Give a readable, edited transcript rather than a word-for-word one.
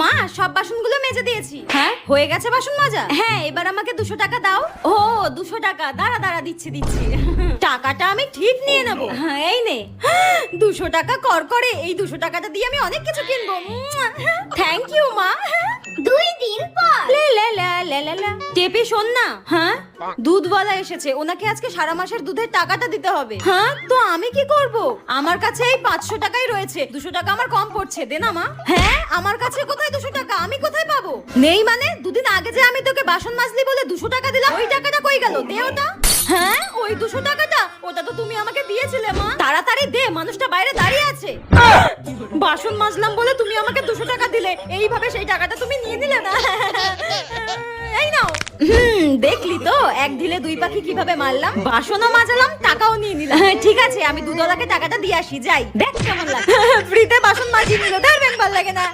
মা সব বাসনগুলো মেজে দিয়েছি। হ্যাঁ হয়ে গেছে বাসন মাজা? হ্যাঁ এবার আমাকে 200 টাকা দাও। ও 200 টাকা, দাঁড়া দাঁড়া দিচ্ছি। টাকাটা আমি ঠিক নিয়ে নেবো। হ্যাঁ এই নে 200 টাকা কর করে। এই 200 টাকাটা দিয়ে আমি অনেক কিছু কিনবো। থ্যাংক ইউ মা। 2 দিন পর লে লে লা লা লা লা। টেপি শোন না, হ্যাঁ দুধওয়ালা এসেছে, ওনাকে আজকে সারা মাসের দুধের টাকাটা দিতে হবে। হ্যাঁ তো আমি কি করব? আমার কাছে এই 500 টাকাই রয়েছে, 200 টাকা আমার কম পড়ছে, দে না মা। হ্যাঁ আমার কাছে কোথায় 200 টাকা? আমি কোথায় পাবো? নেই মানে? দুদিন আগে যে আমি তোকে বাসন মাজলি বলে 200 টাকা দিলাম, ওই টাকাটা কই গেল? দে ওটা। হ্যাঁ ওই 200 টাকাটা, ওটা তো তুমি আমাকে দিয়েছিলে মা। তাড়াতাড়ি দে, মানুষটা বাইরে দাঁড়িয়ে আছে। বাসন মাজলাম বলে তুমি আমাকে 200 টাকা দিলে, এইভাবে সেই টাকাটা তুমি নিয়ে নিলে না। এই নাও। দেখলি তো এক ঢিলে 2 পাখি কিভাবে মারলাম? বাসনও মাজালাম, টাকাও নিয়ে নিলাম। ঠিক আছে আমি দুধওয়ালাকে টাকাটা দিয়ে আসি, যাই। দেখ কেমন লাগে। ফ্রিতে বাসন মাজিয়ে নিল, তার ভাল লাগে না।